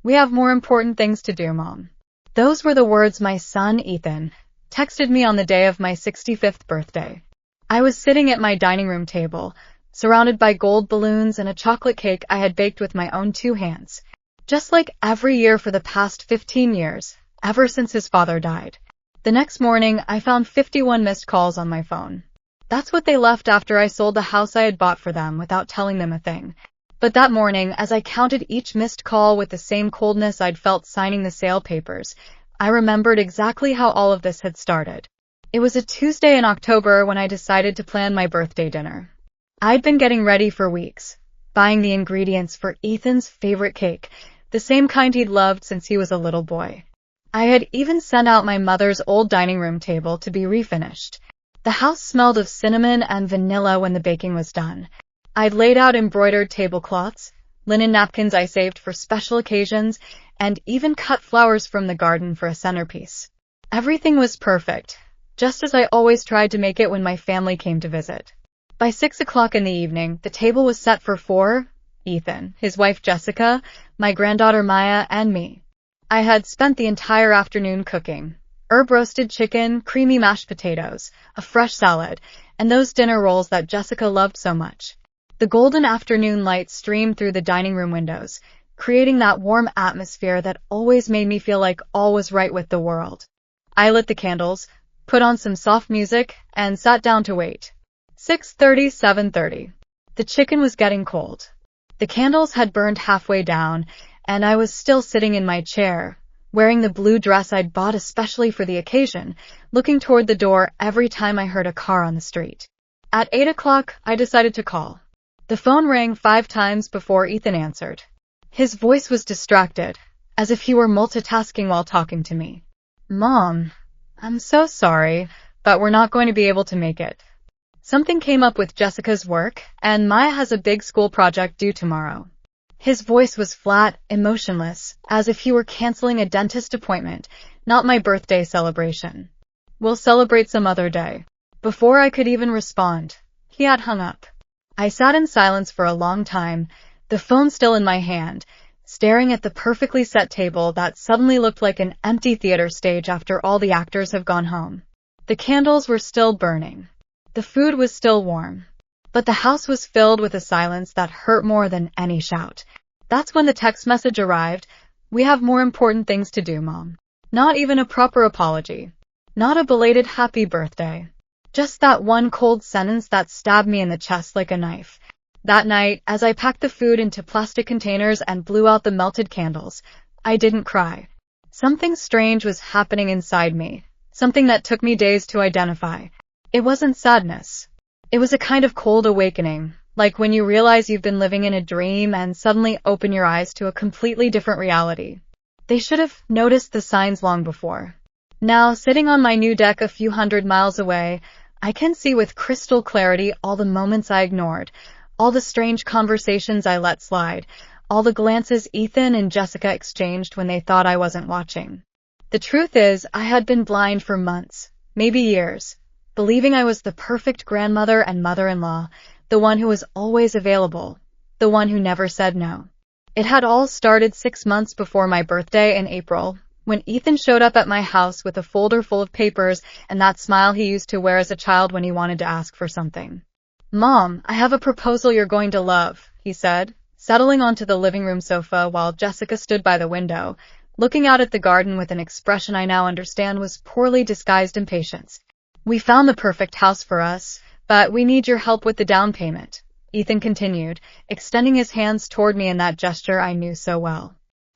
We have more important things to do, Mom. Those were the words my son, Ethan, texted me on the day of my 65th birthday. I was sitting at my dining room table, surrounded by gold balloons and a chocolate cake I had baked with my own 2 hands. Just like every year for the past 15 years, ever since his father died. The next morning, I found 51 missed calls on my phone. That's what they left after I sold the house I had bought for them without telling them a thing. But that morning, as I counted each missed call with the same coldness I'd felt signing the sale papers, I remembered exactly how all of this had started. It was a Tuesday in October when I decided to plan my birthday dinner. I'd been getting ready for weeks, buying the ingredients for Ethan's favorite cake, the same kind he'd loved since he was a little boy. I had even sent out my mother's old dining room table to be refinished. The house smelled of cinnamon and vanilla when the baking was done. I'd laid out embroidered tablecloths, linen napkins I saved for special occasions, and even cut flowers from the garden for a centerpiece. Everything was perfect, just as I always tried to make it when my family came to visit. By 6 o'clock in the evening, the table was set for 4, Ethan, his wife Jessica, my granddaughter Maya, and me. I had spent the entire afternoon cooking. Herb-roasted chicken, creamy mashed potatoes, a fresh salad, and those dinner rolls that Jessica loved so much. The golden afternoon light streamed through the dining room windows, creating that warm atmosphere that always made me feel like all was right with the world. I lit the candles, put on some soft music, and sat down to wait. 6:30, 7:30. The chicken was getting cold. The candles had burned halfway down, and I was still sitting in my chair, wearing the blue dress I'd bought especially for the occasion, looking toward the door every time I heard a car on the street. At 8 o'clock, I decided to call. The phone rang 5 times before Ethan answered. His voice was distracted, as if he were multitasking while talking to me. Mom, I'm so sorry, but we're not going to be able to make it. Something came up with Jessica's work, and Maya has a big school project due tomorrow. His voice was flat, emotionless, as if he were canceling a dentist appointment, not my birthday celebration. We'll celebrate some other day. Before I could even respond, he had hung up. I sat in silence for a long time, the phone still in my hand, staring at the perfectly set table that suddenly looked like an empty theater stage after all the actors have gone home. The candles were still burning. The food was still warm. But the house was filled with a silence that hurt more than any shout. That's when the text message arrived. We have more important things to do, Mom. Not even a proper apology. Not a belated happy birthday. Just that one cold sentence that stabbed me in the chest like a knife. That night, as I packed the food into plastic containers and blew out the melted candles, I didn't cry. Something strange was happening inside me. Something that took me days to identify. It wasn't sadness. It was a kind of cold awakening, like when you realize you've been living in a dream and suddenly open your eyes to a completely different reality. They should have noticed the signs long before. Now, sitting on my new deck a few hundred miles away, I can see with crystal clarity all the moments I ignored, all the strange conversations I let slide, all the glances Ethan and Jessica exchanged when they thought I wasn't watching. The truth is, I had been blind for months, maybe years, believing I was the perfect grandmother and mother-in-law, the one who was always available, the one who never said no. It had all started 6 months before my birthday in April, when Ethan showed up at my house with a folder full of papers and that smile he used to wear as a child when he wanted to ask for something. Mom, I have a proposal you're going to love, he said, settling onto the living room sofa while Jessica stood by the window, looking out at the garden with an expression I now understand was poorly disguised impatience. We found the perfect house for us, but we need your help with the down payment, Ethan continued, extending his hands toward me in that gesture I knew so well.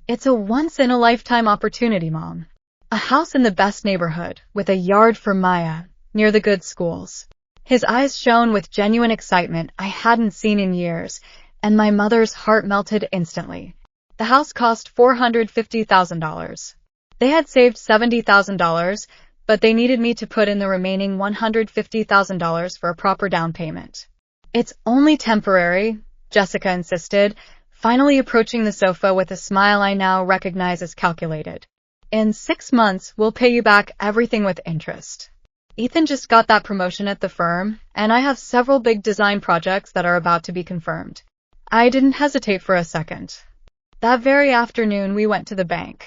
It's a once-in-a-lifetime opportunity, Mom. A house in the best neighborhood, with a yard for Maya, near the good schools. His eyes shone with genuine excitement I hadn't seen in years, and my mother's heart melted instantly. The house cost $450,000. They had saved $70,000, but they needed me to put in the remaining $150,000 for a proper down payment. It's only temporary, Jessica insisted, finally approaching the sofa with a smile I now recognize as calculated. In 6 months, we'll pay you back everything with interest. Ethan just got that promotion at the firm, and I have several big design projects that are about to be confirmed. I didn't hesitate for a second. That very afternoon, we went to the bank.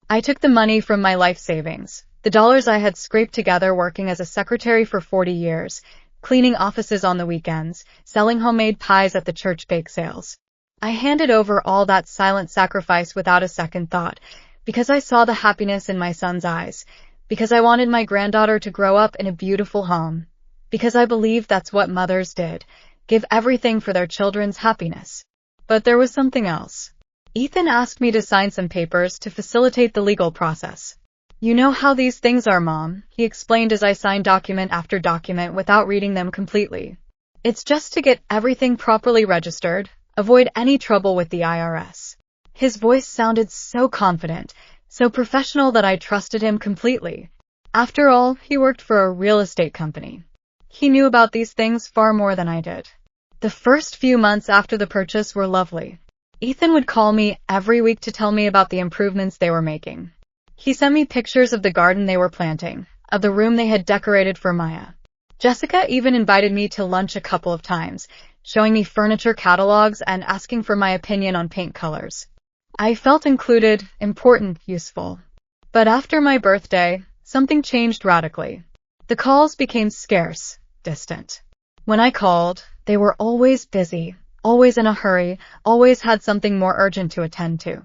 I took the money from my life savings, the dollars I had scraped together working as a secretary for 40 years, cleaning offices on the weekends, selling homemade pies at the church bake sales. I handed over all that silent sacrifice without a second thought, because I saw the happiness in my son's eyes, because I wanted my granddaughter to grow up in a beautiful home, because I believed that's what mothers did, give everything for their children's happiness. But there was something else. Ethan asked me to sign some papers to facilitate the legal process. You know how these things are, Mom, he explained as I signed document after document without reading them completely. It's just to get everything properly registered, avoid any trouble with the IRS. His voice sounded so confident, so professional that I trusted him completely. After all, he worked for a real estate company. He knew about these things far more than I did. The first few months after the purchase were lovely. Ethan would call me every week to tell me about the improvements they were making. He sent me pictures of the garden they were planting, of the room they had decorated for Maya. Jessica even invited me to lunch a couple of times, showing me furniture catalogs and asking for my opinion on paint colors. I felt included, important, useful. But after my birthday, something changed radically. The calls became scarce, distant. When I called, they were always busy, always in a hurry, always had something more urgent to attend to.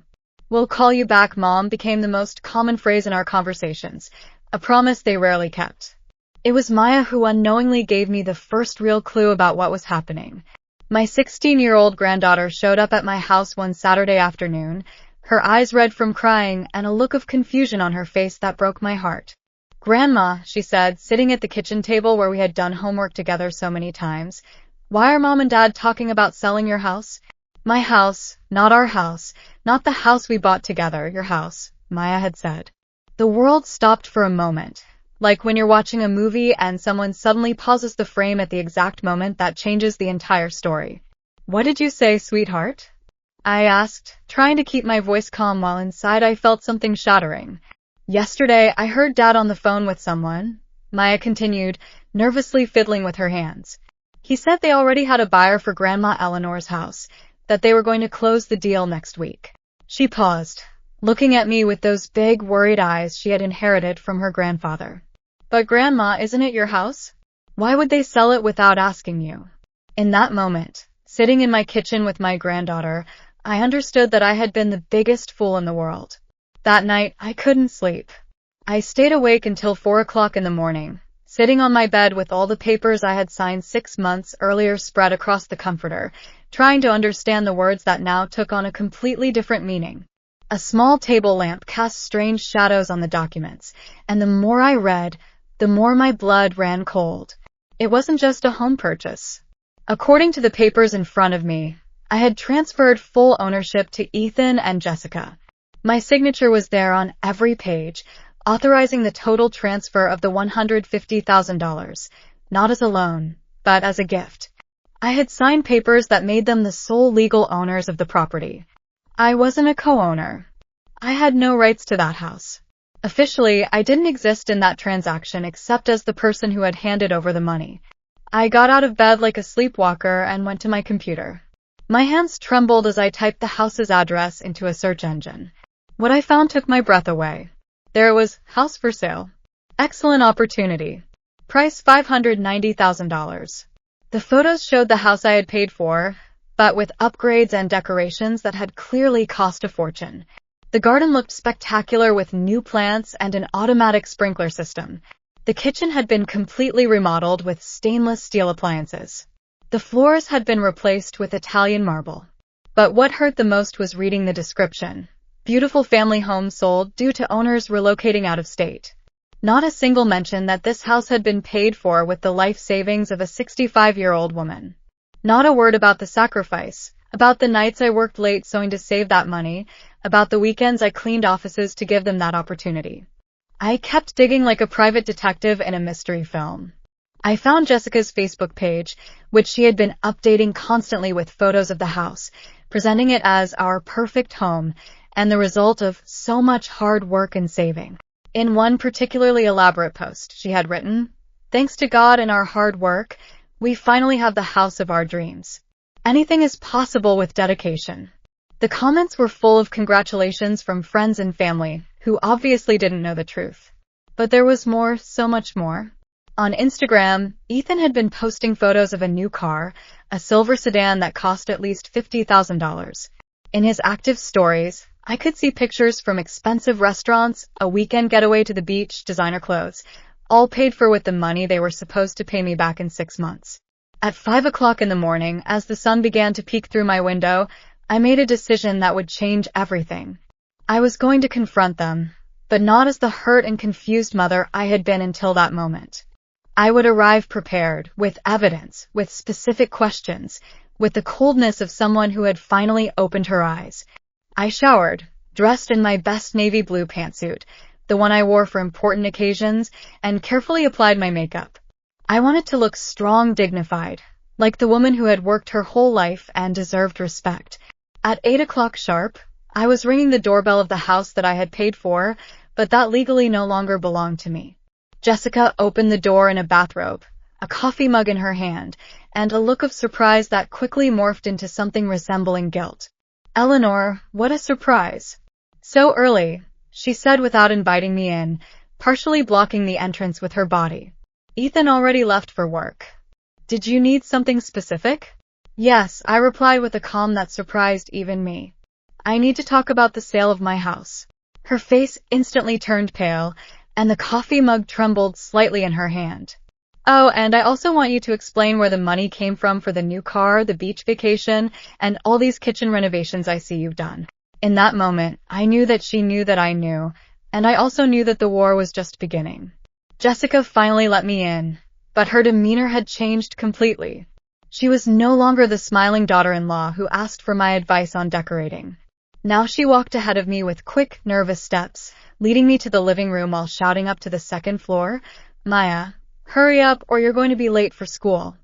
"We'll call you back, Mom," became the most common phrase in our conversations, a promise they rarely kept. It was Maya who unknowingly gave me the first real clue about what was happening. My 16-year-old granddaughter showed up at my house one Saturday afternoon, her eyes red from crying and a look of confusion on her face that broke my heart. "Grandma," she said, sitting at the kitchen table where we had done homework together so many times, "why are Mom and Dad talking about selling your house?" "My house, not our house, not the house we bought together, your house," Maya had said. The world stopped for a moment, like when you're watching a movie and someone suddenly pauses the frame at the exact moment that changes the entire story. "What did you say, sweetheart?" I asked, trying to keep my voice calm while inside I felt something shattering. "Yesterday, I heard Dad on the phone with someone," Maya continued, nervously fiddling with her hands. "He said they already had a buyer for Grandma Eleanor's house, that they were going to close the deal next week." She paused, looking at me with those big, worried eyes she had inherited from her grandfather. "But Grandma, isn't it your house? Why would they sell it without asking you?" In that moment, sitting in my kitchen with my granddaughter, I understood that I had been the biggest fool in the world. That night, I couldn't sleep. I stayed awake until 4 o'clock in the morning, sitting on my bed with all the papers I had signed 6 months earlier spread across the comforter, trying to understand the words that now took on a completely different meaning. A small table lamp cast strange shadows on the documents, and the more I read, the more my blood ran cold. It wasn't just a home purchase. According to the papers in front of me, I had transferred full ownership to Ethan and Jessica. My signature was there on every page, authorizing the total transfer of the $150,000, not as a loan, but as a gift. I had signed papers that made them the sole legal owners of the property. I wasn't a co-owner. I had no rights to that house. Officially, I didn't exist in that transaction except as the person who had handed over the money. I got out of bed like a sleepwalker and went to my computer. My hands trembled as I typed the house's address into a search engine. What I found took my breath away. There it was, house for sale. Excellent opportunity. Price $590,000. The photos showed the house I had paid for, but with upgrades and decorations that had clearly cost a fortune. The garden looked spectacular with new plants and an automatic sprinkler system. The kitchen had been completely remodeled with stainless steel appliances. The floors had been replaced with Italian marble. But what hurt the most was reading the description. Beautiful family home sold due to owners relocating out of state. Not a single mention that this house had been paid for with the life savings of a 65-year-old woman. Not a word about the sacrifice, about the nights I worked late sewing to save that money, about the weekends I cleaned offices to give them that opportunity. I kept digging like a private detective in a mystery film. I found Jessica's Facebook page, which she had been updating constantly with photos of the house, presenting it as our perfect home, and the result of so much hard work and saving. In one particularly elaborate post, she had written, "Thanks to God and our hard work, we finally have the house of our dreams. Anything is possible with dedication." The comments were full of congratulations from friends and family, who obviously didn't know the truth. But there was more, so much more. On Instagram, Ethan had been posting photos of a new car, a silver sedan that cost at least $50,000. In his active stories, I could see pictures from expensive restaurants, a weekend getaway to the beach, designer clothes, all paid for with the money they were supposed to pay me back in 6 months. At 5 o'clock in the morning, as the sun began to peek through my window, I made a decision that would change everything. I was going to confront them, but not as the hurt and confused mother I had been until that moment. I would arrive prepared, with evidence, with specific questions, with the coldness of someone who had finally opened her eyes. I showered, dressed in my best navy blue pantsuit, the one I wore for important occasions, and carefully applied my makeup. I wanted to look strong, dignified, like the woman who had worked her whole life and deserved respect. At 8 o'clock sharp, I was ringing the doorbell of the house that I had paid for, but that legally no longer belonged to me. Jessica opened the door in a bathrobe, a coffee mug in her hand, and a look of surprise that quickly morphed into something resembling guilt. "Eleanor, what a surprise. So early," she said without inviting me in, partially blocking the entrance with her body. "Ethan already left for work. Did you need something specific?" "Yes," I replied with a calm that surprised even me. "I need to talk about the sale of my house." Her face instantly turned pale, and the coffee mug trembled slightly in her hand. "Oh, and I also want you to explain where the money came from for the new car, the beach vacation, and all these kitchen renovations I see you've done." In that moment, I knew that she knew that I knew, and I also knew that the war was just beginning. Jessica finally let me in, but her demeanor had changed completely. She was no longer the smiling daughter-in-law who asked for my advice on decorating. Now she walked ahead of me with quick, nervous steps, leading me to the living room while shouting up to the second floor, "Maya, hurry up or you're going to be late for school."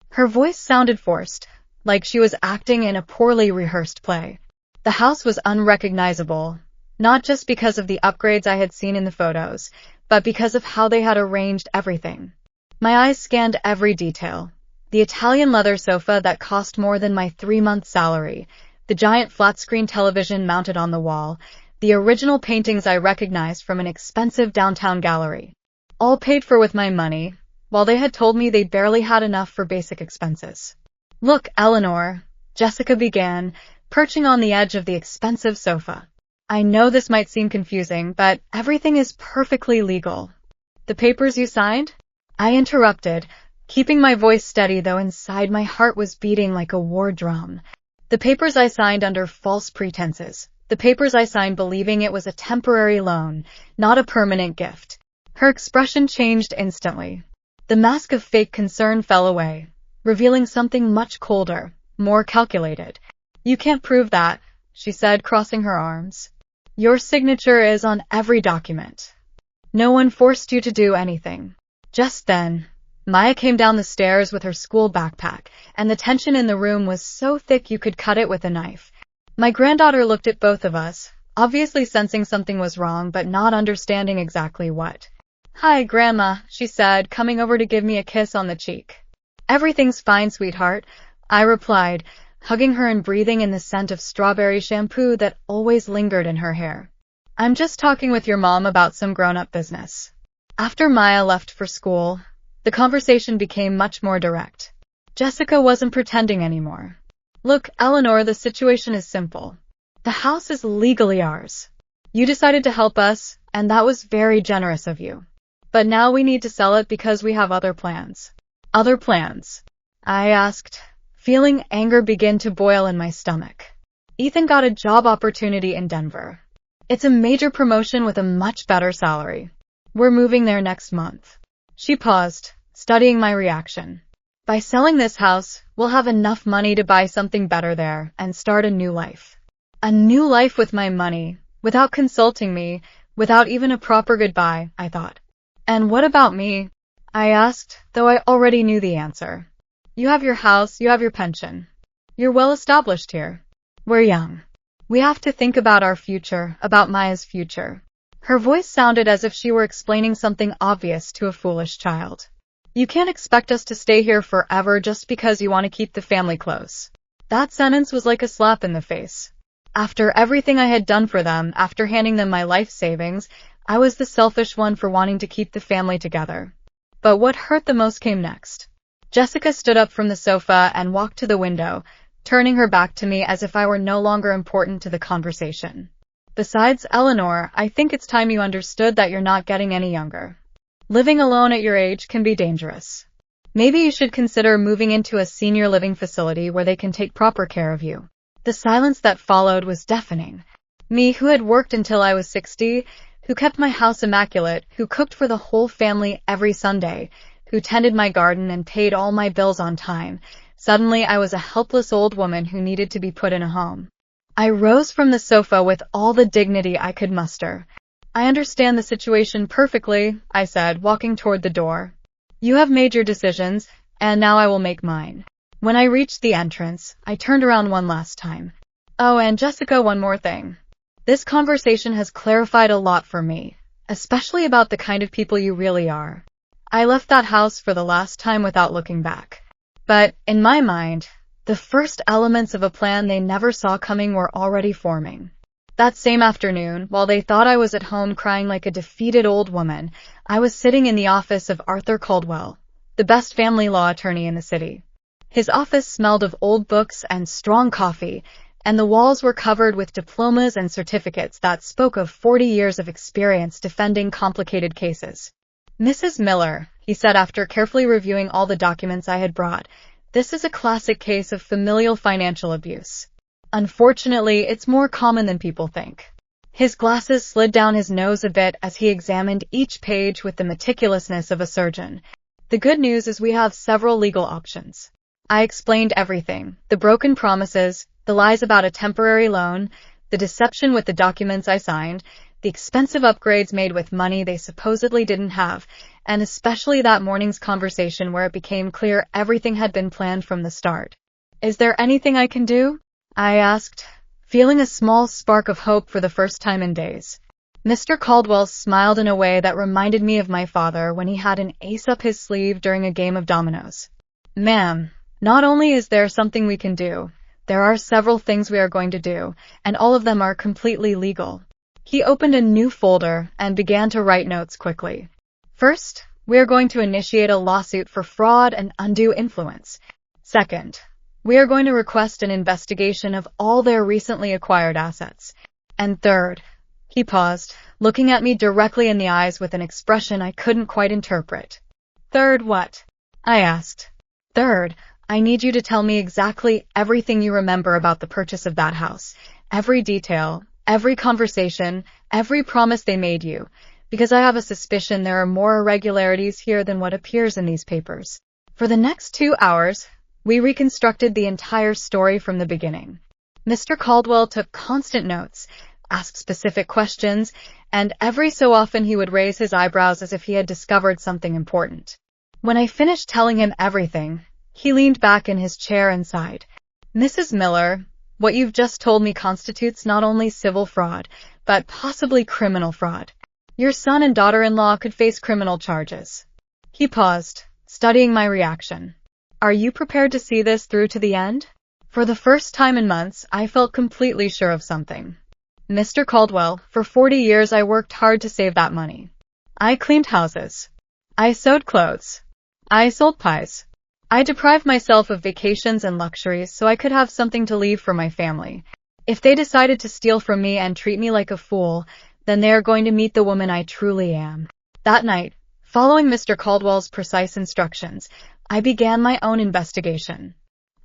Her voice sounded forced, like she was acting in a poorly rehearsed play. The house was unrecognizable, not just because of the upgrades I had seen in the photos, but because of how they had arranged everything. My eyes scanned every detail. The Italian leather sofa that cost more than my 3-month salary, the giant flat-screen television mounted on the wall, the original paintings I recognized from an expensive downtown gallery. All paid for with my money, while they had told me they barely had enough for basic expenses. "Look, Eleanor," Jessica began, perching on the edge of the expensive sofa. "I know this might seem confusing, but everything is perfectly legal." "The papers you signed?" I interrupted, keeping my voice steady though inside my heart was beating like a war drum. "The papers I signed under false pretenses. The papers I signed believing it was a temporary loan, not a permanent gift." Her expression changed instantly. The mask of fake concern fell away, revealing something much colder, more calculated. "You can't prove that," she said, crossing her arms. "Your signature is on every document. No one forced you to do anything." Just then, Maya came down the stairs with her school backpack, and the tension in the room was so thick you could cut it with a knife. My granddaughter looked at both of us, obviously sensing something was wrong but not understanding exactly what. "Hi, Grandma," she said, coming over to give me a kiss on the cheek. "Everything's fine, sweetheart," I replied, hugging her and breathing in the scent of strawberry shampoo that always lingered in her hair. "I'm just talking with your mom about some grown-up business." After Maya left for school, the conversation became much more direct. Jessica wasn't pretending anymore. "Look, Eleanor, the situation is simple. The house is legally ours. You decided to help us, and that was very generous of you. But now we need to sell it because we have other plans." "Other plans?" I asked, feeling anger begin to boil in my stomach. "Ethan got a job opportunity in Denver. It's a major promotion with a much better salary. We're moving there next month." She paused, studying my reaction. "By selling this house, we'll have enough money to buy something better there and start a new life." A new life with my money, without consulting me, without even a proper goodbye, I thought. "And what about me?" I asked, though I already knew the answer. "You have your house, you have your pension. You're well established here. We're young. We have to think about our future, about Maya's future." Her voice sounded as if she were explaining something obvious to a foolish child. "You can't expect us to stay here forever just because you want to keep the family close." That sentence was like a slap in the face. After everything I had done for them, after handing them my life savings, I was the selfish one for wanting to keep the family together. But what hurt the most came next. Jessica stood up from the sofa and walked to the window, turning her back to me as if I were no longer important to the conversation. Besides, Eleanor, I think it's time you understood that you're not getting any younger. Living alone at your age can be dangerous. Maybe you should consider moving into a senior living facility where they can take proper care of you. The silence that followed was deafening. Me, who had worked until I was 60, who kept my house immaculate, who cooked for the whole family every Sunday, who tended my garden and paid all my bills on time. Suddenly, I was a helpless old woman who needed to be put in a home. I rose from the sofa with all the dignity I could muster. I understand the situation perfectly, I said, walking toward the door. You have made your decisions, and now I will make mine. When I reached the entrance, I turned around one last time. Oh, and Jessica, one more thing. This conversation has clarified a lot for me, especially about the kind of people you really are. I left that house for the last time without looking back. But, in my mind, the first elements of a plan they never saw coming were already forming. That same afternoon, while they thought I was at home crying like a defeated old woman, I was sitting in the office of Arthur Caldwell, the best family law attorney in the city. His office smelled of old books and strong coffee, and the walls were covered with diplomas and certificates that spoke of 40 years of experience defending complicated cases. Mrs. Miller, he said after carefully reviewing all the documents I had brought, this is a classic case of familial financial abuse. Unfortunately, it's more common than people think. His glasses slid down his nose a bit as he examined each page with the meticulousness of a surgeon. The good news is we have several legal options. I explained everything, the broken promises, the lies about a temporary loan, the deception with the documents I signed, the expensive upgrades made with money they supposedly didn't have, and especially that morning's conversation where it became clear everything had been planned from the start. Is there anything I can do? I asked, feeling a small spark of hope for the first time in days. Mr. Caldwell smiled in a way that reminded me of my father when he had an ace up his sleeve during a game of dominoes. Ma'am, not only is there something we can do, there are several things we are going to do, and all of them are completely legal. He opened a new folder and began to write notes quickly. First, we are going to initiate a lawsuit for fraud and undue influence. Second, we are going to request an investigation of all their recently acquired assets. And third, he paused, looking at me directly in the eyes with an expression I couldn't quite interpret. Third what? I asked. Third, I need you to tell me exactly everything you remember about the purchase of that house. Every detail, every conversation, every promise they made you, because I have a suspicion there are more irregularities here than what appears in these papers. For the next 2 hours, we reconstructed the entire story from the beginning. Mr. Caldwell took constant notes, asked specific questions, and every so often he would raise his eyebrows as if he had discovered something important. When I finished telling him everything, he leaned back in his chair and sighed. Mrs. Miller, what you've just told me constitutes not only civil fraud, but possibly criminal fraud. Your son and daughter-in-law could face criminal charges. He paused, studying my reaction. Are you prepared to see this through to the end? For the first time in months, I felt completely sure of something. Mr. Caldwell, for 40 years I worked hard to save that money. I cleaned houses. I sewed clothes. I sold pies. I deprived myself of vacations and luxuries so I could have something to leave for my family. If they decided to steal from me and treat me like a fool, then they are going to meet the woman I truly am. That night, following Mr. Caldwell's precise instructions, I began my own investigation.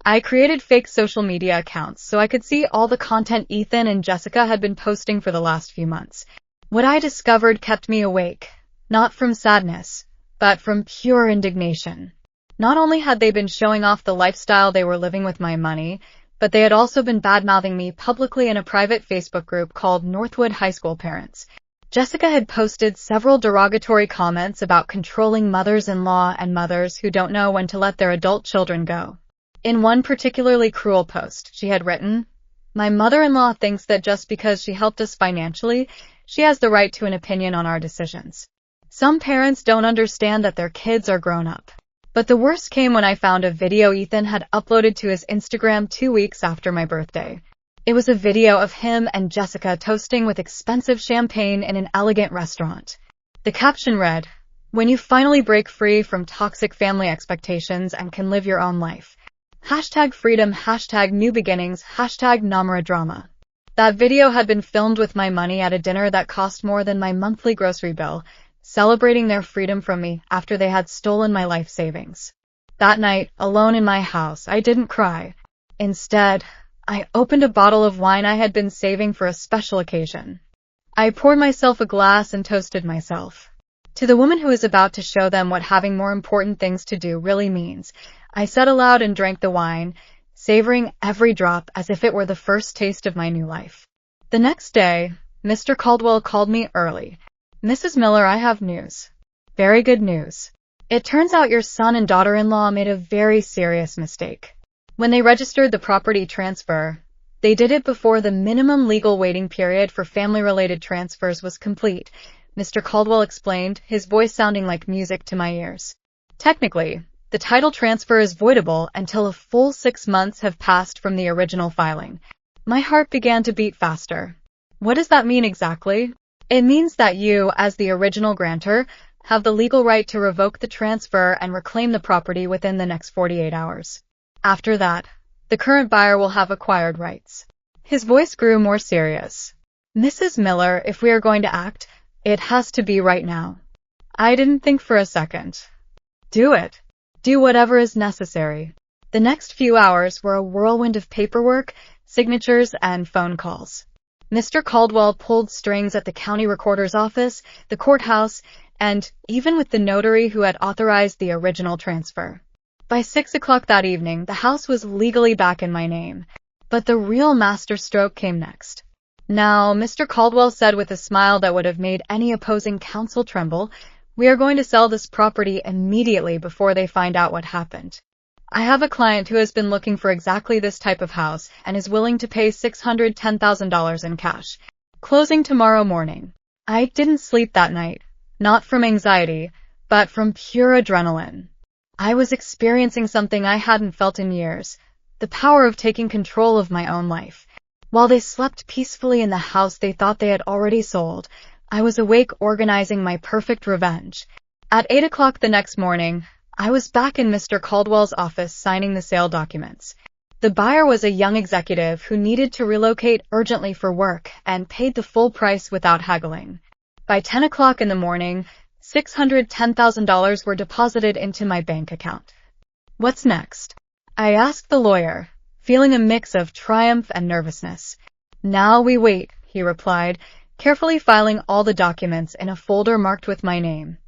I created fake social media accounts so I could see all the content Ethan and Jessica had been posting for the last few months. What I discovered kept me awake, not from sadness, but from pure indignation. Not only had they been showing off the lifestyle they were living with my money, but they had also been bad-mouthing me publicly in a private Facebook group called Northwood High School Parents. Jessica had posted several derogatory comments about controlling mothers-in-law and mothers who don't know when to let their adult children go. In one particularly cruel post, she had written, "My mother-in-law thinks that just because she helped us financially, she has the right to an opinion on our decisions. Some parents don't understand that their kids are grown up." But the worst came when I found a video Ethan had uploaded to his Instagram 2 weeks after my birthday. It was a video of him and Jessica toasting with expensive champagne in an elegant restaurant. The caption read, "When you finally break free from toxic family expectations and can live your own life. Hashtag freedom, hashtag new beginnings, hashtag Namara drama." That video had been filmed with my money at a dinner that cost more than my monthly grocery bill, celebrating their freedom from me after they had stolen my life savings. That night, alone in my house, I didn't cry. Instead, I opened a bottle of wine I had been saving for a special occasion. I poured myself a glass and toasted myself. To the woman who is about to show them what having more important things to do really means, I said aloud and drank the wine, savoring every drop as if it were the first taste of my new life. The next day, Mr. Caldwell called me early. "Mrs. Miller, I have news. Very good news. It turns out your son and daughter-in-law made a very serious mistake. When they registered the property transfer, they did it before the minimum legal waiting period for family-related transfers was complete," Mr. Caldwell explained, his voice sounding like music to my ears. "Technically, the title transfer is voidable until a full 6 months have passed from the original filing." My heart began to beat faster. What does that mean exactly? It means that you, as the original grantor, have the legal right to revoke the transfer and reclaim the property within the next 48 hours. After that, the current buyer will have acquired rights. His voice grew more serious. "Mrs. Miller, if we are going to act, it has to be right now." I didn't think for a second. "Do it. Do whatever is necessary." The next few hours were a whirlwind of paperwork, signatures, and phone calls. Mr. Caldwell pulled strings at the county recorder's office, the courthouse, and even with the notary who had authorized the original transfer. By 6 o'clock that evening, the house was legally back in my name. But the real masterstroke came next. "Now," Mr. Caldwell said with a smile that would have made any opposing counsel tremble, "we are going to sell this property immediately before they find out what happened. I have a client who has been looking for exactly this type of house and is willing to pay $610,000 in cash. Closing tomorrow morning." I didn't sleep that night, not from anxiety, but from pure adrenaline. I was experiencing something I hadn't felt in years, the power of taking control of my own life. While they slept peacefully in the house they thought they had already sold, I was awake organizing my perfect revenge. At 8 o'clock the next morning, I was back in Mr. Caldwell's office signing the sale documents. The buyer was a young executive who needed to relocate urgently for work and paid the full price without haggling. By 10 o'clock in the morning, $610,000 were deposited into my bank account. "What's next?" I asked the lawyer, feeling a mix of triumph and nervousness. "Now we wait," he replied, carefully filing all the documents in a folder marked with my name.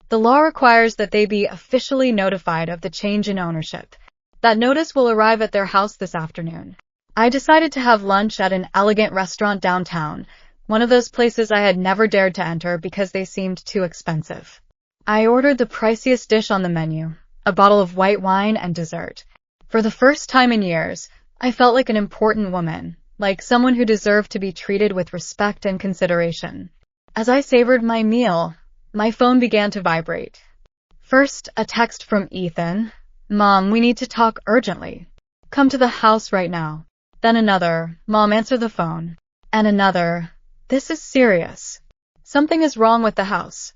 "The law requires that they be officially notified of the change in ownership. That notice will arrive at their house this afternoon." I decided to have lunch at an elegant restaurant downtown, one of those places I had never dared to enter because they seemed too expensive. I ordered the priciest dish on the menu, a bottle of white wine and dessert. For the first time in years, I felt like an important woman, like someone who deserved to be treated with respect and consideration. As I savored my meal, my phone began to vibrate. First, a text from Ethan. "Mom, we need to talk urgently. Come to the house right now." Then another, "Mom, answer the phone." And another, "This is serious. Something is wrong with the house."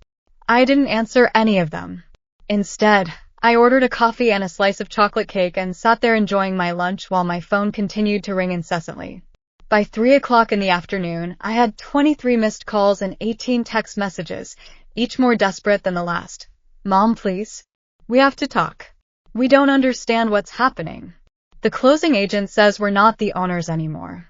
I didn't answer any of them. Instead, I ordered a coffee and a slice of chocolate cake and sat there enjoying my lunch while my phone continued to ring incessantly. By 3 o'clock in the afternoon, I had 23 missed calls and 18 text messages, each more desperate than the last. "Mom, please. We have to talk. We don't understand what's happening. The closing agent says we're not the owners anymore.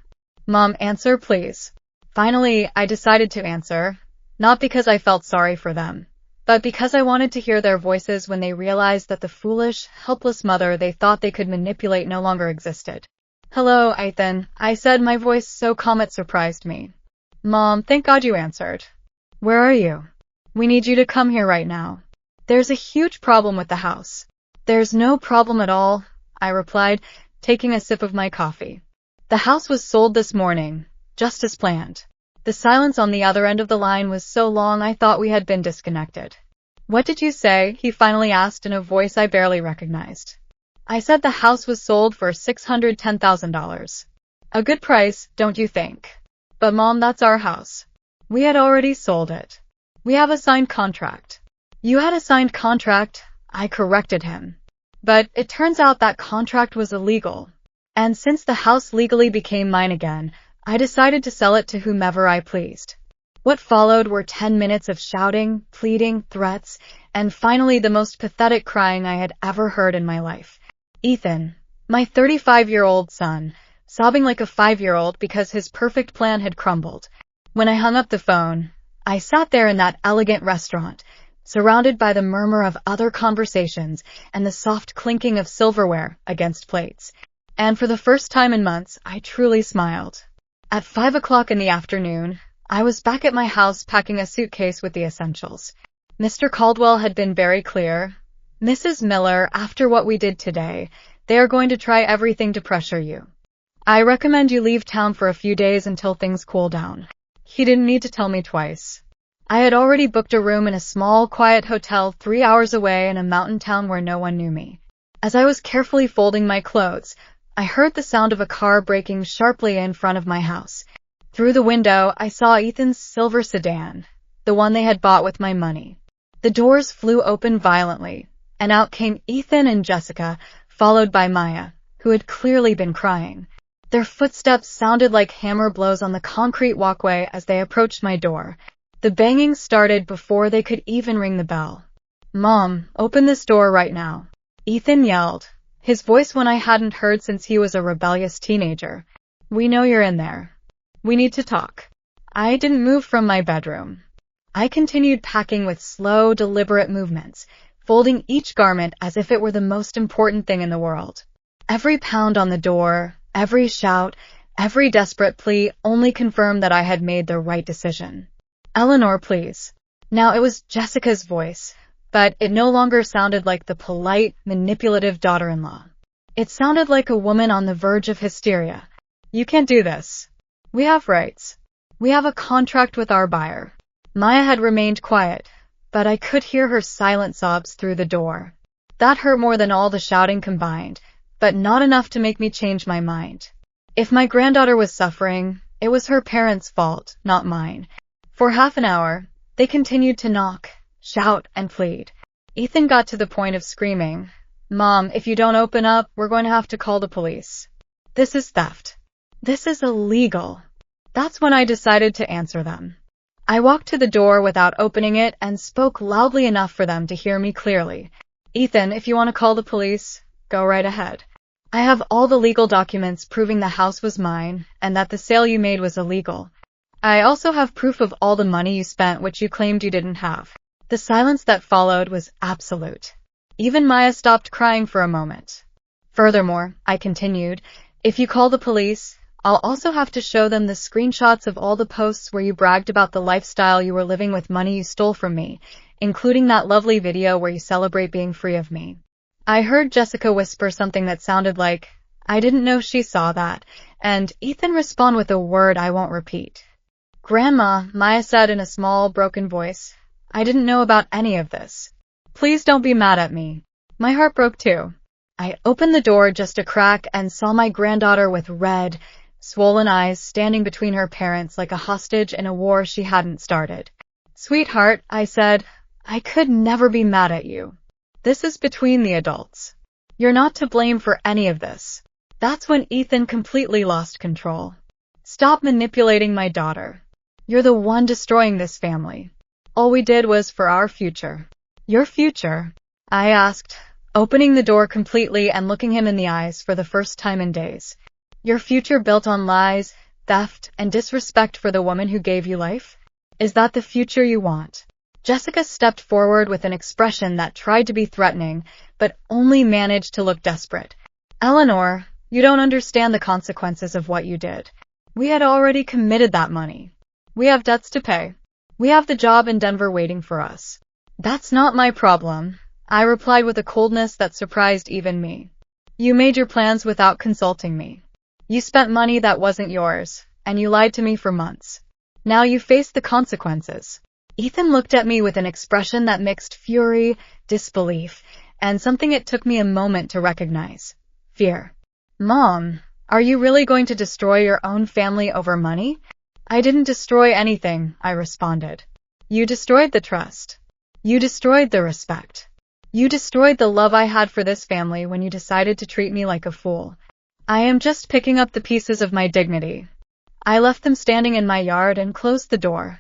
Mom, answer, please." Finally, I decided to answer, not because I felt sorry for them, but because I wanted to hear their voices when they realized that the foolish, helpless mother they thought they could manipulate no longer existed. "Hello, Ethan," I said, my voice so calm it surprised me. "Mom, thank God you answered. Where are you? We need you to come here right now. There's a huge problem with the house." "There's no problem at all," I replied, taking a sip of my coffee. "The house was sold this morning, just as planned." The silence on the other end of the line was so long I thought we had been disconnected. "What did you say?" he finally asked in a voice I barely recognized. "I said the house was sold for $610,000. A good price, don't you think? But Mom, that's our house. We had already sold it. We have a signed contract. You had a signed contract, I corrected him. But it turns out that contract was illegal. And since the house legally became mine again, I decided to sell it to whomever I pleased. What followed were 10 minutes of shouting, pleading, threats, and finally the most pathetic crying I had ever heard in my life. Ethan, my 35-year-old son, sobbing like a 5-year-old because his perfect plan had crumbled. When I hung up the phone, I sat there in that elegant restaurant, surrounded by the murmur of other conversations and the soft clinking of silverware against plates. And for the first time in months, I truly smiled. At 5 o'clock in the afternoon, I was back at my house packing a suitcase with the essentials. Mr. Caldwell had been very clear. Mrs. Miller, after what we did today, they are going to try everything to pressure you. I recommend you leave town for a few days until things cool down. He didn't need to tell me twice. I had already booked a room in a small, quiet hotel 3 hours away in a mountain town where no one knew me. As I was carefully folding my clothes, I heard the sound of a car braking sharply in front of my house. Through the window, I saw Ethan's silver sedan, the one they had bought with my money. The doors flew open violently, and out came Ethan and Jessica, followed by Maya, who had clearly been crying. Their footsteps sounded like hammer blows on the concrete walkway as they approached my door. The banging started before they could even ring the bell. "Mom, open this door right now," Ethan yelled, his voice one I hadn't heard since he was a rebellious teenager. "We know you're in there. We need to talk." I didn't move from my bedroom. I continued packing with slow, deliberate movements, folding each garment as if it were the most important thing in the world. Every pound on the door, every shout, every desperate plea only confirmed that I had made the right decision. "Eleanor, please." Now it was Jessica's voice, but it no longer sounded like the polite, manipulative daughter-in-law. It sounded like a woman on the verge of hysteria. "You can't do this. We have rights. We have a contract with our buyer." Maya had remained quiet, but I could hear her silent sobs through the door. That hurt more than all the shouting combined, but not enough to make me change my mind. If my granddaughter was suffering, it was her parents' fault, not mine. For half an hour, they continued to knock, shout, and plead. Ethan got to the point of screaming, "Mom, if you don't open up, we're going to have to call the police. This is theft. This is illegal." That's when I decided to answer them. I walked to the door without opening it and spoke loudly enough for them to hear me clearly. "Ethan, if you want to call the police, go right ahead. I have all the legal documents proving the house was mine and that the sale you made was illegal. I also have proof of all the money you spent which you claimed you didn't have." The silence that followed was absolute. Even Maya stopped crying for a moment. "Furthermore," I continued, "if you call the police, I'll also have to show them the screenshots of all the posts where you bragged about the lifestyle you were living with money you stole from me, including that lovely video where you celebrate being free of me." I heard Jessica whisper something that sounded like, "I didn't know she saw that," and Ethan respond with a word I won't repeat. "Grandma," Maya said in a small, broken voice, "I didn't know about any of this. Please don't be mad at me." My heart broke too. I opened the door just a crack and saw my granddaughter with red, swollen eyes standing between her parents like a hostage in a war she hadn't started. "Sweetheart," I said, "I could never be mad at you. This is between the adults. You're not to blame for any of this." That's when Ethan completely lost control. "Stop manipulating my daughter. You're the one destroying this family. All we did was for our future." "Your future?" I asked, opening the door completely and looking him in the eyes for the first time in days. "Your future built on lies, theft, and disrespect for the woman who gave you life? Is that the future you want?" Jessica stepped forward with an expression that tried to be threatening, but only managed to look desperate. "Eleanor, you don't understand the consequences of what you did. We had already committed that money. We have debts to pay. We have the job in Denver waiting for us." "That's not my problem," I replied with a coldness that surprised even me. "You made your plans without consulting me. You spent money that wasn't yours, and you lied to me for months. Now you face the consequences." Ethan looked at me with an expression that mixed fury, disbelief, and something it took me a moment to recognize: fear. "Mom, Are you really going to destroy your own family over money? I didn't destroy anything, I responded. You destroyed the trust. You destroyed the respect. You destroyed the love I had for this family when you decided to treat me like a fool. I am just picking up the pieces of my dignity. I left them standing in my yard and closed the door.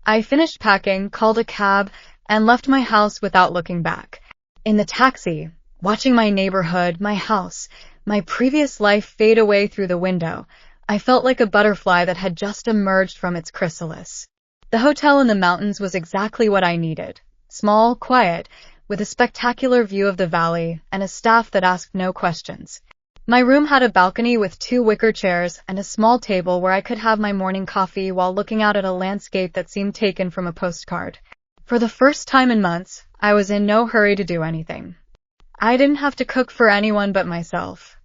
I finished packing, called a cab, and left my house without looking back. In the taxi, watching my neighborhood, my house, my previous life fade away through the window, I felt like a butterfly that had just emerged from its chrysalis. The hotel in the mountains was exactly what I needed. Small, quiet, with a spectacular view of the valley and a staff that asked no questions. My room had a balcony with 2 wicker chairs and a small table where I could have my morning coffee while looking out at a landscape that seemed taken from a postcard. For the first time in months, I was in no hurry to do anything. I didn't have to cook for anyone but myself.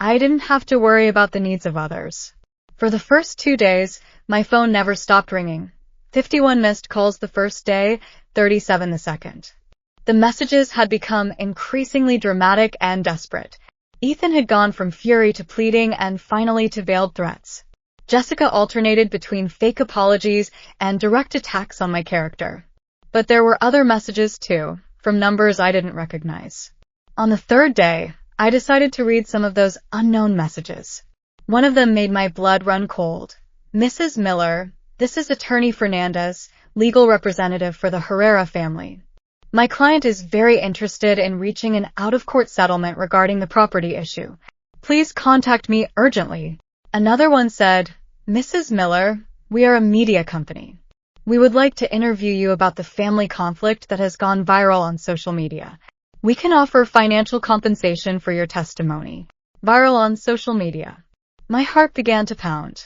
I didn't have to worry about the needs of others. For the first 2 days, my phone never stopped ringing. 51 missed calls the first day, 37 the second. The messages had become increasingly dramatic and desperate. Ethan had gone from fury to pleading and finally to veiled threats. Jessica alternated between fake apologies and direct attacks on my character. But there were other messages too, from numbers I didn't recognize. On the 3rd day, I decided to read some of those unknown messages. One of them made my blood run cold. Mrs. Miller, this is Attorney Fernandez, legal representative for the Herrera family. My client is very interested in reaching an out-of-court settlement regarding the property issue. Please contact me urgently. Another one said, Mrs. Miller, we are a media company. We would like to interview you about the family conflict that has gone viral on social media. We can offer financial compensation for your testimony. Viral on social media. My heart began to pound.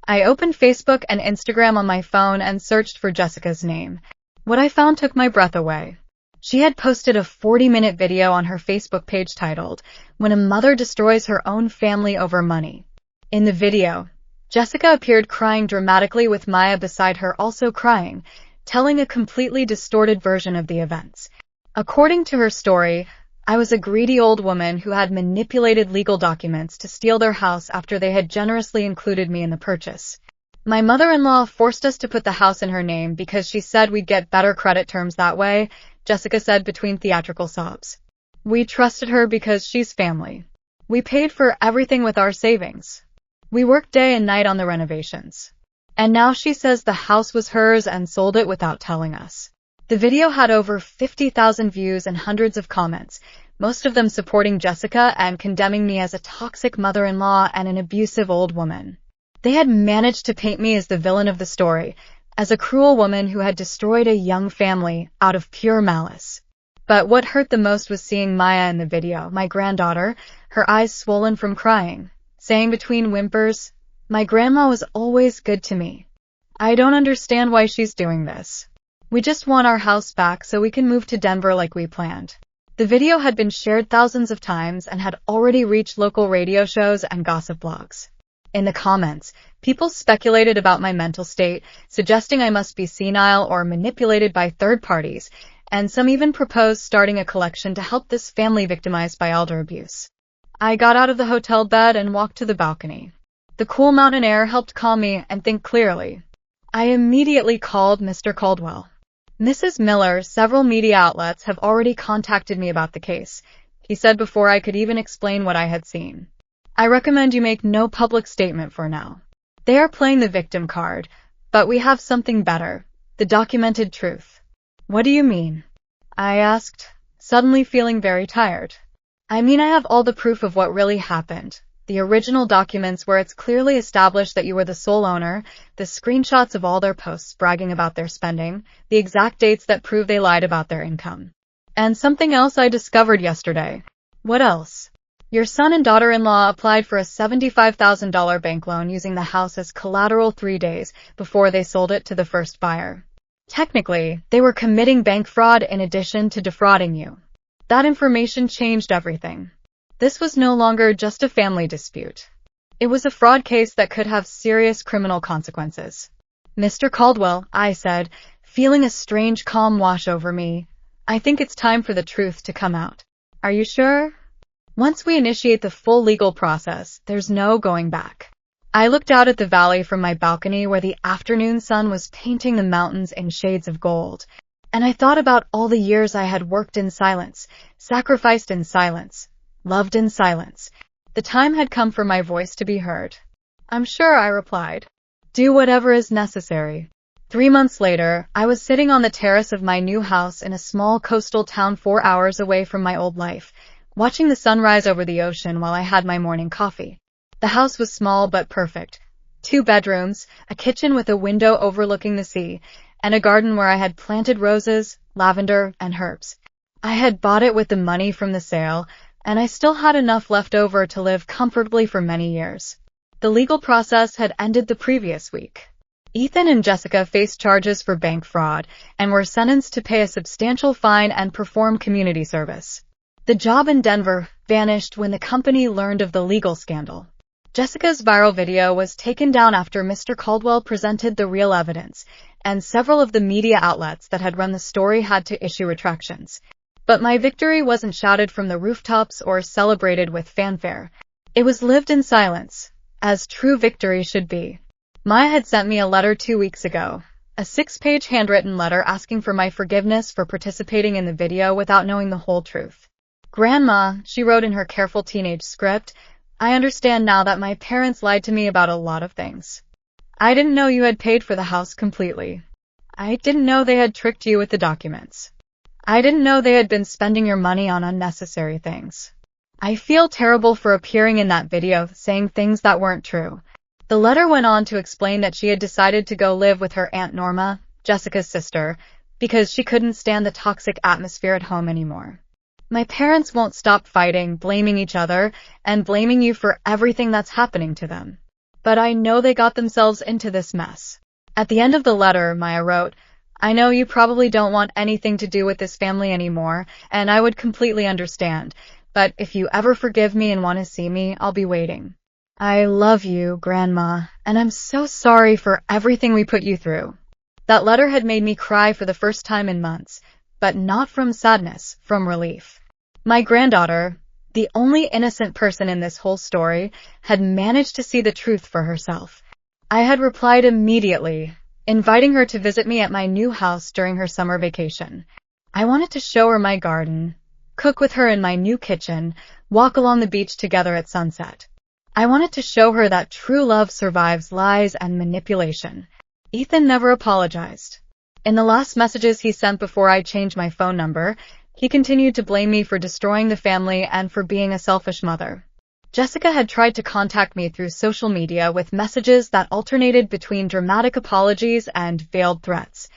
I opened Facebook and Instagram on my phone and searched for Jessica's name. What I found took my breath away. She had posted a 40-minute video on her Facebook page titled, When a Mother Destroys Her Own Family Over Money. In the video, Jessica appeared crying dramatically with Maya beside her also crying, telling a completely distorted version of the events. According to her story, I was a greedy old woman who had manipulated legal documents to steal their house after they had generously included me in the purchase. My mother-in-law forced us to put the house in her name because she said we'd get better credit terms that way, Jessica said between theatrical sobs. We trusted her because she's family. We paid for everything with our savings. We worked day and night on the renovations. And now she says the house was hers and sold it without telling us. The video had over 50,000 views and hundreds of comments, most of them supporting Jessica and condemning me as a toxic mother-in-law and an abusive old woman. They had managed to paint me as the villain of the story, as a cruel woman who had destroyed a young family out of pure malice. But what hurt the most was seeing Maya in the video, my granddaughter, her eyes swollen from crying, saying between whimpers, My grandma was always good to me. I don't understand why she's doing this. We just want our house back so we can move to Denver like we planned. The video had been shared thousands of times and had already reached local radio shows and gossip blogs. In the comments, people speculated about my mental state, suggesting I must be senile or manipulated by third parties, and some even proposed starting a collection to help this family victimized by elder abuse. I got out of the hotel bed and walked to the balcony. The cool mountain air helped calm me and think clearly. I immediately called Mr. Caldwell. Mrs. Miller, several media outlets have already contacted me about the case, he said before I could even explain what I had seen. I recommend you make no public statement for now. They are playing the victim card, but we have something better, the documented truth. What do you mean? I asked, suddenly feeling very tired. I mean I have all the proof of what really happened. The original documents where it's clearly established that you were the sole owner, the screenshots of all their posts bragging about their spending, the exact dates that prove they lied about their income. And something else I discovered yesterday. What else? Your son and daughter-in-law applied for a $75,000 bank loan using the house as collateral 3 days before they sold it to the first buyer. Technically, they were committing bank fraud in addition to defrauding you. That information changed everything. This was no longer just a family dispute. It was a fraud case that could have serious criminal consequences. Mr. Caldwell, I said, feeling a strange calm wash over me, I think it's time for the truth to come out. Are you sure? Once we initiate the full legal process, there's no going back. I looked out at the valley from my balcony where the afternoon sun was painting the mountains in shades of gold, and I thought about all the years I had worked in silence, sacrificed in silence, loved in silence. The time had come for my voice to be heard. "I'm sure," I replied. "Do whatever is necessary." 3 months later, I was sitting on the terrace of my new house in a small coastal town 4 hours away from my old life, watching the sunrise over the ocean while I had my morning coffee. The house was small but perfect. 2 bedrooms, a kitchen with a window overlooking the sea, and a garden where I had planted roses, lavender, and herbs. I had bought it with the money from the sale, and I still had enough left over to live comfortably for many years. The legal process had ended the previous week. Ethan and Jessica faced charges for bank fraud and were sentenced to pay a substantial fine and perform community service. The job in Denver vanished when the company learned of the legal scandal. Jessica's viral video was taken down after Mr. Caldwell presented the real evidence, and several of the media outlets that had run the story had to issue retractions. But my victory wasn't shouted from the rooftops or celebrated with fanfare. It was lived in silence, as true victory should be. Maya had sent me a letter 2 weeks ago, a 6-page handwritten letter asking for my forgiveness for participating in the video without knowing the whole truth. "Grandma," she wrote in her careful teenage script, "I understand now that my parents lied to me about a lot of things. I didn't know you had paid for the house completely. I didn't know they had tricked you with the documents. I didn't know they had been spending your money on unnecessary things. I feel terrible for appearing in that video saying things that weren't true." The letter went on to explain that she had decided to go live with her Aunt Norma, Jessica's sister, because she couldn't stand the toxic atmosphere at home anymore. "My parents won't stop fighting, blaming each other, and blaming you for everything that's happening to them. But I know they got themselves into this mess." At the end of the letter, Maya wrote, "I know you probably don't want anything to do with this family anymore, and I would completely understand, but if you ever forgive me and want to see me, I'll be waiting. I love you, Grandma, and I'm so sorry for everything we put you through." That letter had made me cry for the first time in months, but not from sadness, from relief. My granddaughter, the only innocent person in this whole story, had managed to see the truth for herself. I had replied immediately, inviting her to visit me at my new house during her summer vacation. I wanted to show her my garden, cook with her in my new kitchen, walk along the beach together at sunset. I wanted to show her that true love survives lies and manipulation. Ethan never apologized. In the last messages he sent before I changed my phone number, he continued to blame me for destroying the family and for being a selfish mother. Jessica had tried to contact me through social media with messages that alternated between dramatic apologies and veiled threats.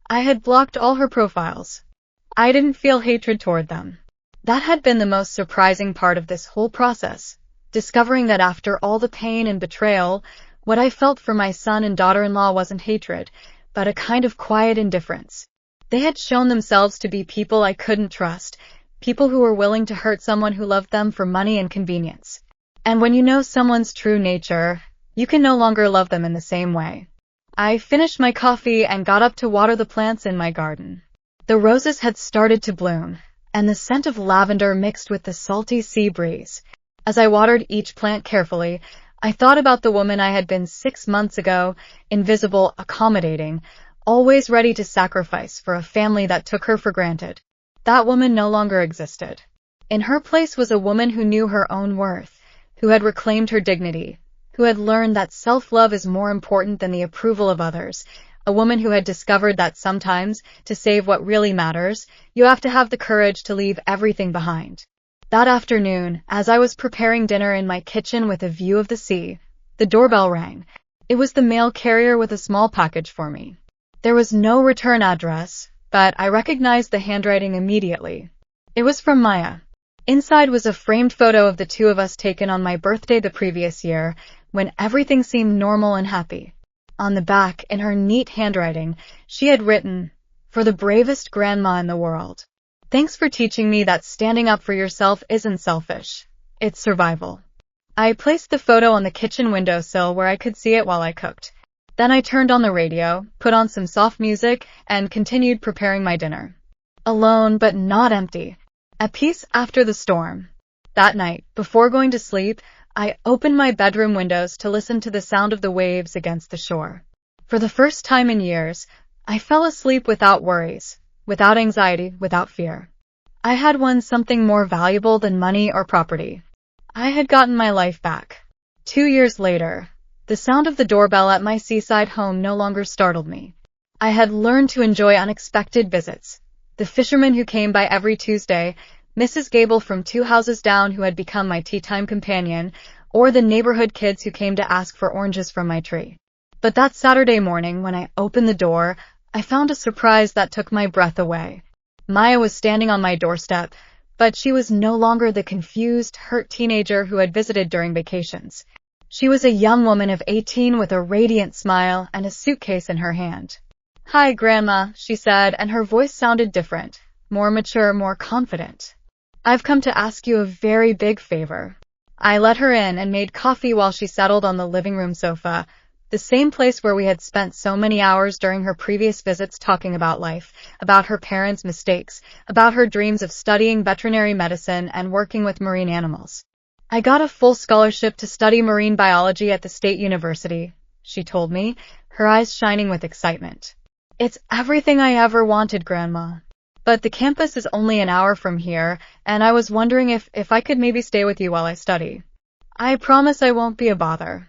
I had blocked all her profiles. I didn't feel hatred toward them. That had been the most surprising part of this whole process, discovering that after all the pain and betrayal, what I felt for my son and daughter-in-law wasn't hatred, but a kind of quiet indifference. They had shown themselves to be people I couldn't trust, people who were willing to hurt someone who loved them for money and convenience. And when you know someone's true nature, you can no longer love them in the same way. I finished my coffee and got up to water the plants in my garden. The roses had started to bloom, and the scent of lavender mixed with the salty sea breeze. As I watered each plant carefully, I thought about the woman I had been 6 months ago, invisible, accommodating, always ready to sacrifice for a family that took her for granted. That woman no longer existed. In her place was a woman who knew her own worth, who had reclaimed her dignity, who had learned that self-love is more important than the approval of others, a woman who had discovered that sometimes, to save what really matters, you have to have the courage to leave everything behind. That afternoon, as I was preparing dinner in my kitchen with a view of the sea, the doorbell rang. It was the mail carrier with a small package for me. There was no return address, but I recognized the handwriting immediately. It was from Maya. Inside was a framed photo of the two of us taken on my birthday the previous year, when everything seemed normal and happy. On the back, in her neat handwriting, she had written, "For the bravest grandma in the world. Thanks for teaching me that standing up for yourself isn't selfish. It's survival." I placed the photo on the kitchen windowsill where I could see it while I cooked. Then I turned on the radio, put on some soft music, and continued preparing my dinner. Alone but not empty. At peace after the storm. That night, before going to sleep, I opened my bedroom windows to listen to the sound of the waves against the shore. For the first time in years, I fell asleep without worries, without anxiety, without fear. I had won something more valuable than money or property. I had gotten my life back. 2 years later, the sound of the doorbell at my seaside home no longer startled me. I had learned to enjoy unexpected visits. The fisherman who came by every Tuesday, Mrs. Gable from 2 houses down who had become my tea-time companion, or the neighborhood kids who came to ask for oranges from my tree. But that Saturday morning, when I opened the door, I found a surprise that took my breath away. Maya was standing on my doorstep, but she was no longer the confused, hurt teenager who had visited during vacations. She was a young woman of 18 with a radiant smile and a suitcase in her hand. "Hi, Grandma," she said, and her voice sounded different, more mature, more confident. "I've come to ask you a very big favor." I let her in and made coffee while she settled on the living room sofa, the same place where we had spent so many hours during her previous visits talking about life, about her parents' mistakes, about her dreams of studying veterinary medicine and working with marine animals. "I got a full scholarship to study marine biology at the state university," she told me, her eyes shining with excitement. "It's everything I ever wanted, Grandma. But the campus is only an hour from here, and I was wondering if I could maybe stay with you while I study. I promise I won't be a bother.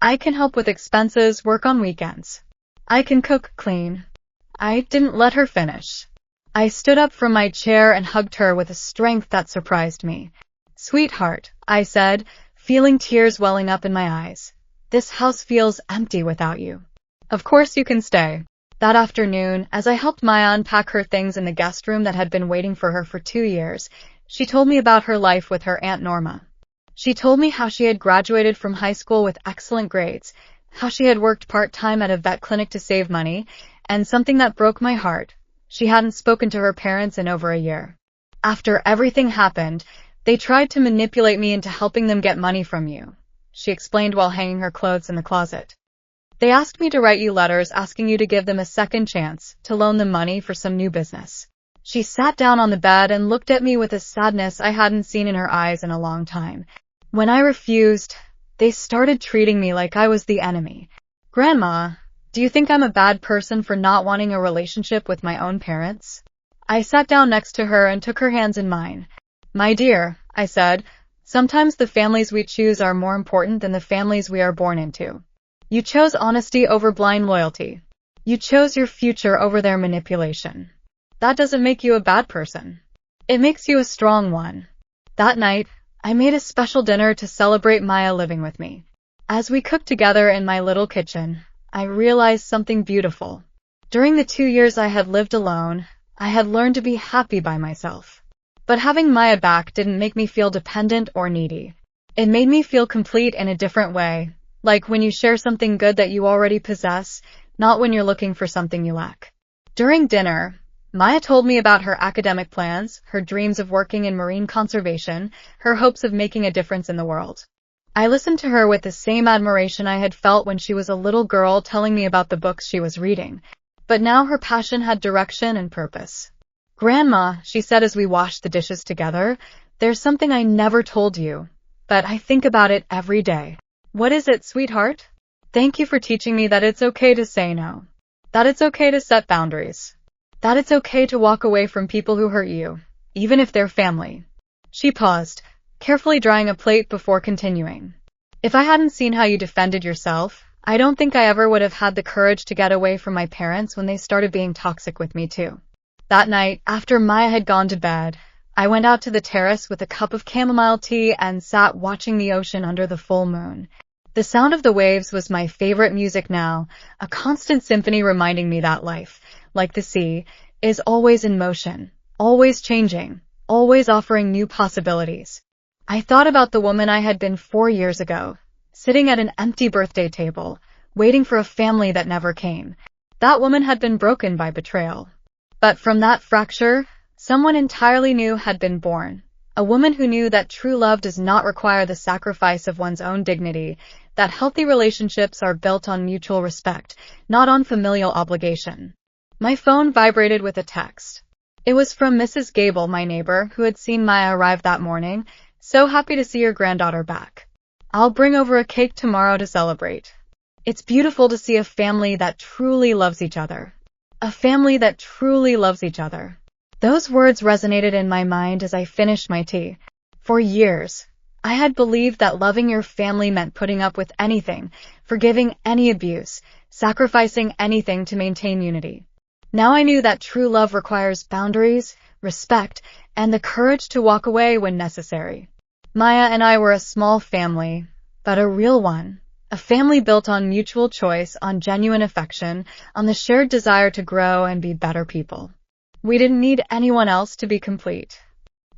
I can help with expenses, work on weekends. I can cook, clean." I didn't let her finish. I stood up from my chair and hugged her with a strength that surprised me. "Sweetheart," I said, feeling tears welling up in my eyes. "This house feels empty without you. Of course you can stay." That afternoon, as I helped Maya unpack her things in the guest room that had been waiting for her for 2 years, she told me about her life with her Aunt Norma. She told me how she had graduated from high school with excellent grades, how she had worked part-time at a vet clinic to save money, and something that broke my heart, she hadn't spoken to her parents in over a year. "After everything happened, they tried to manipulate me into helping them get money from you," she explained while hanging her clothes in the closet. "They asked me to write you letters asking you to give them a second chance, to loan them money for some new business." She sat down on the bed and looked at me with a sadness I hadn't seen in her eyes in a long time. "When I refused, they started treating me like I was the enemy. Grandma, do you think I'm a bad person for not wanting a relationship with my own parents?" I sat down next to her and took her hands in mine. "My dear," I said, "sometimes the families we choose are more important than the families we are born into. You chose honesty over blind loyalty. You chose your future over their manipulation. That doesn't make you a bad person. It makes you a strong one." That night, I made a special dinner to celebrate Maya living with me. As we cooked together in my little kitchen, I realized something beautiful. During the 2 years I had lived alone, I had learned to be happy by myself. But having Maya back didn't make me feel dependent or needy. It made me feel complete in a different way, like when you share something good that you already possess, not when you're looking for something you lack. During dinner, Maya told me about her academic plans, her dreams of working in marine conservation, her hopes of making a difference in the world. I listened to her with the same admiration I had felt when she was a little girl telling me about the books she was reading. But now her passion had direction and purpose. "Grandma," she said as we washed the dishes together, "there's something I never told you, but I think about it every day." "What is it, sweetheart?" "Thank you for teaching me that it's okay to say no. That it's okay to set boundaries. That it's okay to walk away from people who hurt you, even if they're family." She paused, carefully drying a plate before continuing. "If I hadn't seen how you defended yourself, I don't think I ever would have had the courage to get away from my parents when they started being toxic with me too." That night, after Maya had gone to bed, I went out to the terrace with a cup of chamomile tea and sat watching the ocean under the full moon. The sound of the waves was my favorite music now, a constant symphony reminding me that life, like the sea, is always in motion, always changing, always offering new possibilities. I thought about the woman I had been 4 years ago, sitting at an empty birthday table, waiting for a family that never came. That woman had been broken by betrayal. But from that fracture, someone entirely new had been born. A woman who knew that true love does not require the sacrifice of one's own dignity, that healthy relationships are built on mutual respect, not on familial obligation. My phone vibrated with a text. It was from Mrs. Gable, my neighbor, who had seen Maya arrive that morning, So happy to see your granddaughter back. I'll bring over a cake tomorrow to celebrate. It's beautiful to see a family that truly loves each other. A family that truly loves each other. Those words resonated in my mind as I finished my tea. For years, I had believed that loving your family meant putting up with anything, forgiving any abuse, sacrificing anything to maintain unity. Now I knew that true love requires boundaries, respect, and the courage to walk away when necessary. Maya and I were a small family, but a real one. A family built on mutual choice, on genuine affection, on the shared desire to grow and be better people. We didn't need anyone else to be complete.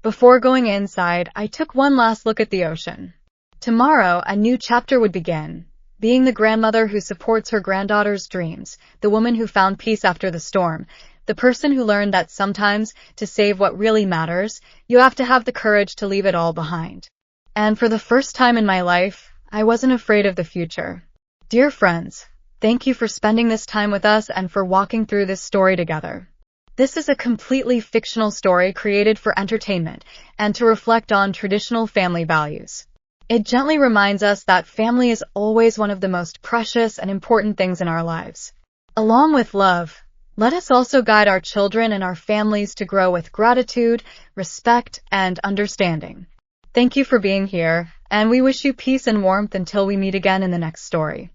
Before going inside, I took one last look at the ocean. Tomorrow, a new chapter would begin. Being the grandmother who supports her granddaughter's dreams, the woman who found peace after the storm, the person who learned that sometimes, to save what really matters, you have to have the courage to leave it all behind. And for the first time in my life, I wasn't afraid of the future. Dear friends, thank you for spending this time with us and for walking through this story together. This is a completely fictional story created for entertainment and to reflect on traditional family values. It gently reminds us that family is always one of the most precious and important things in our lives. Along with love, let us also guide our children and our families to grow with gratitude, respect, and understanding. Thank you for being here, and we wish you peace and warmth until we meet again in the next story.